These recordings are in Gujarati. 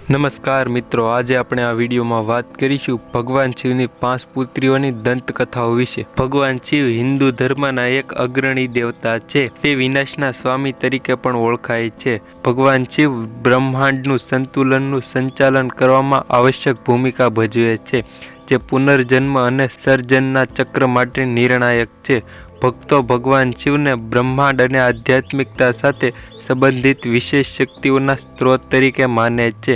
નમસ્કાર મિત્રો, આજે આપણે આ વિડીયોમાં વાત કરીશું ભગવાન શિવની 5 પુત્રીઓની દંતકથાઓ વિશે। ભગવાન શિવ હિન્દુ ધર્મના એક અગ્રણી દેવતા છે। તે વિનાશના સ્વામી તરીકે પણ ઓળખાય છે। ભગવાન શિવ બ્રહ્માંડનું સંતુલનનું સંચાલન કરવામાં આવશ્યક ભૂમિકા ભજવે છે, જે પુનર્જન્મ અને સર્જનના ચક્ર માટે નિર્ણાયક છે। ભક્તો ભગવાન શિવને બ્રહ્માંડ અને આધ્યાત્મિકતા સાથે સંબંધિત વિશેષ શક્તિઓના સ્ત્રોત તરીકે માને છે।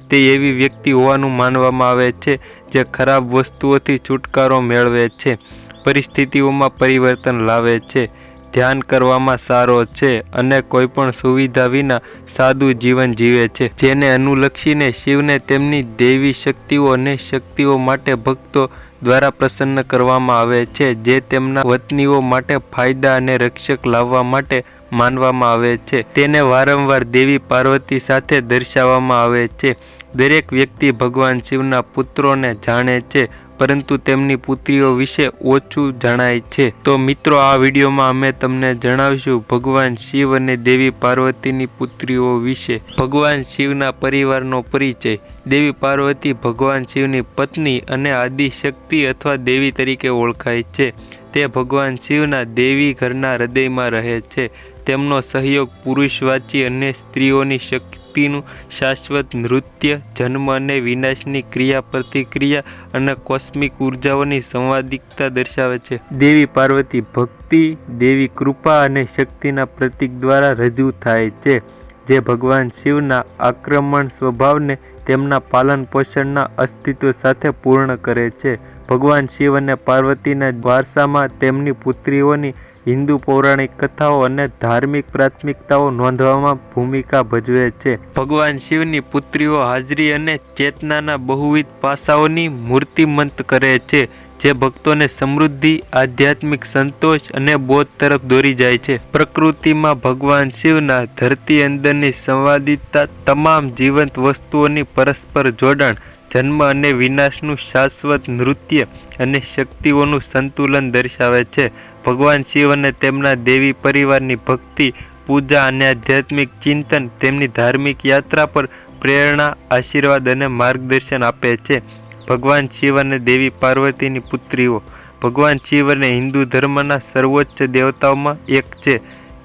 તે એવી વ્યક્તિ હોવાનું માનવામાં આવે છે જે ખરાબ વસ્તુઓથી છુટકારો મેળવે છે, પરિસ્થિતિઓમાં પરિવર્તન લાવે છે, ધ્યાન કરવામાં સારો છે અને કોઈપણ સુવિધા વિના સાદું જીવન જીવે છે। જેને અનુલક્ષીને શિવને તેમની દૈવી શક્તિઓ અને શક્તિઓ માટે ભક્તો દ્વારા પ્રસન્ન કરવામાં આવે છે, જે તેમના વતનીઓ માટે ફાયદા અને રક્ષક લાવવા માટે માનવામાં આવે છે। તેને વારંવાર દેવી પાર્વતી સાથે દર્શાવવામાં આવે છે। દરેક વ્યક્તિ ભગવાન શિવના પુત્રોને જાણે છે, પરંતુ તેમની પુત્રીઓ વિશે ઓછું જણાય છે। તો મિત્રો, આ વિડીયોમાં અમે તમને જણાવીશું ભગવાન શિવ અને દેવી પાર્વતીની પુત્રીઓ વિશે। ભગવાન શિવના પરિવારનો પરિચય। દેવી પાર્વતી ભગવાન શિવની પત્ની અને આદિશક્તિ અથવા દેવી તરીકે ઓળખાય છે। તે ભગવાન શિવના દેવી ઘરના હૃદયમાં રહે છે। તેમનો સહયોગ પુરુષવાચી અને સ્ત્રીઓની શક્તિનું શાશ્વત નૃત્ય, જન્મ અને વિનાશની ક્રિયા પ્રતિક્રિયા અને કોસ્મિક ઉર્જાઓની સંવાદિકતા દર્શાવે છે। દેવી પાર્વતી ભક્તિ, દેવી કૃપા અને શક્તિના પ્રતીક દ્વારા રજૂ થાય છે, જે ભગવાન શિવના આક્રમણ સ્વભાવને તેમના પાલન પોષણના અસ્તિત્વ સાથે પૂર્ણ કરે છે। ભગવાન શિવ અને પાર્વતીના વારસામાં તેમની પુત્રીઓની હિન્દુ પૌરાણિક કથાઓ અને ધાર્મિક પ્રાથમિકતાઓ નોંધવામાં ભૂમિકા ભજવે છે। ભગવાન શિવની પુત્રીઓ હાજરી અને ચેતનાના બહુવિધ પાસાઓની મૂર્તિમંત કરે છે, જે ભક્તોને સમૃદ્ધિ, આધ્યાત્મિક સંતોષ અને બોધ તરફ દોરી જાય છે। પ્રકૃતિમાં ભગવાન શિવના ધરતી અંદરની સંવાદિતતા, તમામ જીવંત વસ્તુઓની પરસ્પર જોડાણ, જન્મ અને વિનાશનું શાશ્વત નૃત્ય અને શક્તિઓનું સંતુલન દર્શાવે છે। ભગવાન શિવ અને તેમના દેવી પરિવારની ભક્તિ, પૂજા અને આધ્યાત્મિક ચિંતન તેમની ધાર્મિક યાત્રા પર પ્રેરણા, આશીર્વાદ અને માર્ગદર્શન આપે છે। ભગવાન શિવ અને દેવી પાર્વતીની પુત્રીઓ। ભગવાન શિવ અને હિન્દુ ધર્મના સર્વોચ્ચ દેવતાઓમાં એક છે।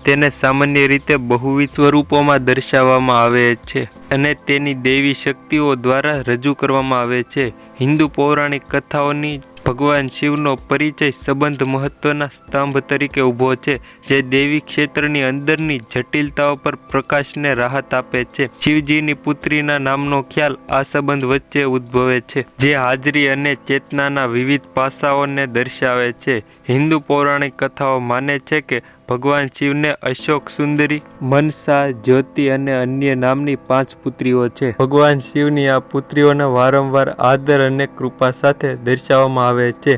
તેને સામાન્ય રીતે બહુવિધ સ્વરૂપોમાં દર્શાવવામાં આવે છે અને તેની દૈવી શક્તિઓ દ્વારા રજૂ કરવામાં આવે છે। હિન્દુ પૌરાણિક કથાઓની ભગવાન શિવનો પરિચય સંબંધ મહત્વના સ્તંભ તરીકે ઊભો છે, જે દૈવી ક્ષેત્રની અંદરની જટિલતાઓ પર પ્રકાશને રાહત આપે છે। શિવજીની પુત્રીના નામનો ખ્યાલ આ સંબંધ વચ્ચે ઉદ્ભવે છે, જે હાજરી અને ચેતનાના વિવિધ પાસાઓને દર્શાવે છે। હિન્દુ પૌરાણિક કથાઓ માને છે કે ભગવાન શિવને અશોક સુંદરી, મનસા, જ્યોતિ અને અન્ય નામની 5 પુત્રીઓ છે। ભગવાન શિવની આ પુત્રીઓને વારંવાર આદર અને કૃપા સાથે દર્શાવવામાં આવે છે।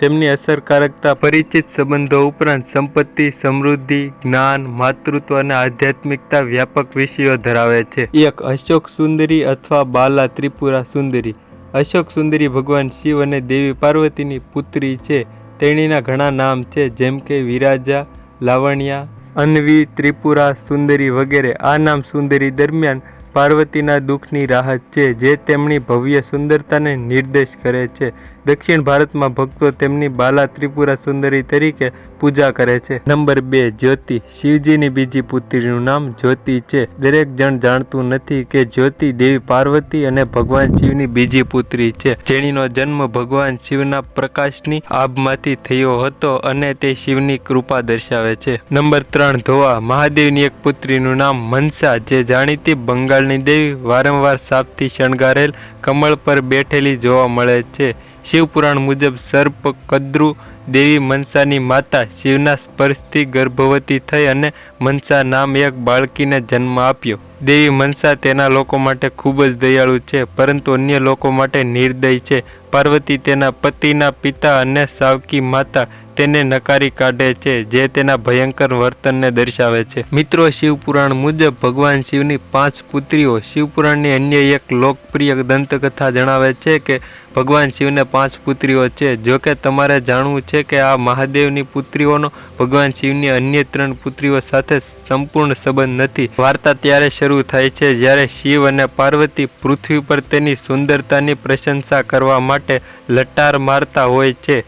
તેમની અસરકારકતા, પરિચિત સંબંધો ઉપરાંત સંપત્તિ, સમૃદ્ધિ, જ્ઞાન, માતૃત્વ અને આધ્યાત્મિકતા વ્યાપક વિષયો ધરાવે છે। 1. અશોક સુંદરી અથવા બાલા ત્રિપુરા સુંદરી। અશોક સુંદરી ભગવાન શિવ અને દેવી પાર્વતીની પુત્રી છે। તેણીના ઘણા નામ છે, જેમ કે વિરાજા, લાવણ્યા, અન્વી, ત્રિપુરા સુંદરી વગેરે। આ નામ સુંદરી દરમિયાન પાર્વતીના દુઃખની રાહત છે, જે તેમની ભવ્ય સુંદરતાને નિર્દેશ કરે છે। દક્ષિણ ભારતમાં ભક્તો તેમની બાલા ત્રિપુરા સુંદરી તરીકે પૂજા કરે છે। નંબર 2. જ્યોતિ। શિવજીની બીજી પુત્રીનું નામ જ્યોતિ છે। દરેક જણ જાણતું નથી કે જ્યોતિ દેવી પાર્વતી અને ભગવાન શિવની બીજી પુત્રી છે, જેણીનો જન્મ ભગવાન શિવના પ્રકાશની આભમાંથી થયો હતો અને તે શિવની કૃપા દર્શાવે છે। નંબર 3. ધોવા। મહાદેવની એક પુત્રીનું નામ મનસા, જે જાણીતી બંગાળની દેવી વારંવાર સાપથી શણગારેલ કમળ પર બેઠેલી જોવા મળે છે। શિવપુરાણ મુજબ સર્પ કદ્રુ દેવી મનસાની માતા શિવના સ્પર્શથી ગર્ભવતી થઈ અને મનસા નામ એક બાળકીને જન્મ આપ્યો। દેવી મનસા તેના લોકો માટે ખૂબ જ દયાળુ છે, પરંતુ અન્ય લોકો માટે નિર્દય છે। પાર્વતી તેના પતિના પિતા અને સાવકી માતા તેને નકારી કાઢે છે, જે તેના ભયંકર વર્તનને દર્શાવે છે. મિત્રો, શિવપુરાણ મુજબ ભગવાન શિવની 5 પુત્રીઓ. શિવપુરાણની અન્ય એક લોકપ્રિય દંતકથા જણાવે છે કે ભગવાન શિવને 5 પુત્રીઓ છે. જોકે તમારે જાણવું છે કે આ મહાદેવની પુત્રીઓનો ભગવાન શિવની અન્ય 3 પુત્રીઓ સાથે સંપૂર્ણ સંબંધ નથી. વાર્તા ત્યારે શરૂ થાય છે જ્યારે શિવ અને પાર્વતી પૃથ્વી પર તેની સુંદરતાની પ્રશંસા કરવા માટે લટાર મારતા હોય છે.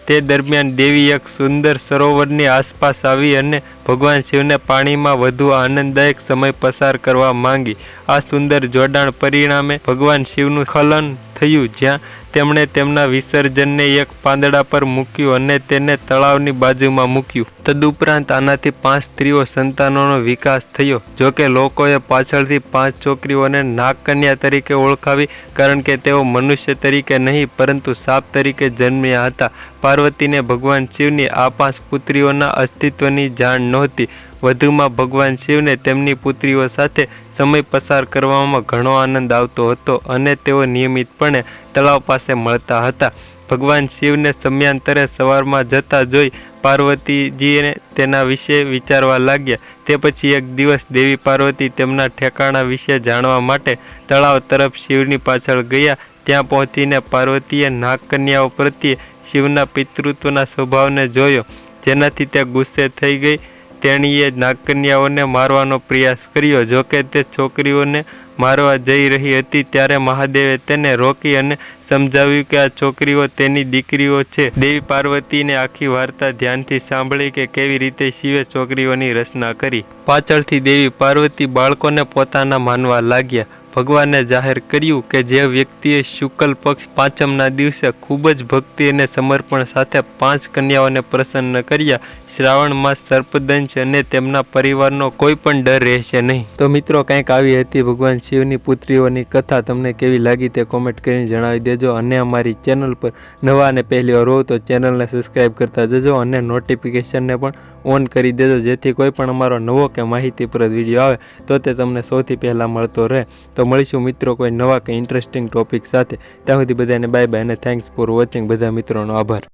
તે દરમિયાન દેવી એક સુંદર સરોવરની આસપાસ આવી અને ભગવાન શિવને પાણીમાં વધુ આનંદદાયક સમય પસાર કરવા માંગી. આ સુંદર જોડાણ પરિણામે ભગવાન શિવનું સ્ખલન થયું, જ્યાં તેમણે તેમના વિસર્જનને એક પાંદડા પર મૂક્યું અને તેને તળાવની બાજુમાં મૂક્યું. તદુપરાંત આનાથી 5 સ્ત્રીઓ સંતાનોનો વિકાસ થયો. જોકે લોકોએ પાછળથી 5 છોકરીઓને નાગકન્યા તરીકે ઓળખાવી, કારણ કે તેઓ મનુષ્ય તરીકે નહીં પરંતુ સાપ તરીકે જન્મ્યા હતા. પાર્વતીને ભગવાન શિવની આ 5 પુત્રીઓના અસ્તિત્વની જાણ નહોતી. વધુમાં ભગવાન શિવને તેમની પુત્રીઓ સાથે સમય પસાર કરવામાં ઘણો આનંદ આવતો હતો અને તેઓ નિયમિતપણે તળાવ પાસે મળતા હતા. ભગવાન શિવને સમયાંતરે સવારમાં જતા જોઈ પાર્વતીજીને તેના વિશે વિચારવા લાગ્યા. તે પછી એક દિવસ દેવી પાર્વતી તેમના ઠેકાણા વિશે જાણવા માટે તળાવ તરફ શિવની પાછળ ગયા. ત્યાં પહોંચીને પાર્વતીએ નાગકન્યાઓ પ્રત્યે શિવના પિતૃત્વના સ્વભાવને જોયો, જેનાથી તે ગુસ્સે થઈ ગઈ. તેણીએ નાગકન્યાઓને મારવાનો પ્રયાસ કર્યો. જોકે તે છોકરીઓને મારવા જઈ રહી હતી ત્યારે મહાદેવે તેને રોકી અને સમજાવ્યું કે આ છોકરીઓ તેની દીકરીઓ છે. દેવી પાર્વતીને આખી વાર્તા ધ્યાનથી સાંભળી કે કેવી રીતે શિવે છોકરીઓની રચના કરી. પાછળથી દેવી પાર્વતી બાળકોને પોતાના માનવા લાગ્યા. ભગવાને જાહેર કર્યું કે જે વ્યક્તિએ શુક્લ પક્ષ પાંચમના દિવસે ખૂબ જ ભક્તિ અને સમર્પણ સાથે 5 કન્યાઓને પ્રસન્ન કર્યા, શ્રાવણ માસ સર્પદંશ અને તેમના પરિવારનો કોઈ પણ ડર રહેશે નહીં. તો મિત્રો, કંઈક આવી હતી ભગવાન શિવની પુત્રીઓની કથા. તમને કેવી લાગી તે કોમેન્ટ કરીને જણાવી દેજો. અને અમારી ચેનલ પર નવા અને પહેલી વાર હો તો ચેનલને સબસ્ક્રાઈબ કરતા જજો અને નોટિફિકેશનને પણ ઓન કરી દેજો, જેથી કોઈ પણ અમારો નવો કે માહિતીપ્રદ વિડીયો આવે તો તે તમને સૌથી પહેલાં મળતો રહે. તો મળીશું મિત્રો કોઈ નવા કે ઇન્ટરેસ્ટિંગ ટોપિક સાથે. ત્યાં સુધી બધાને બાય બાય અને થેન્ક્સ ફોર વોચિંગ. બધા મિત્રોનો આભાર.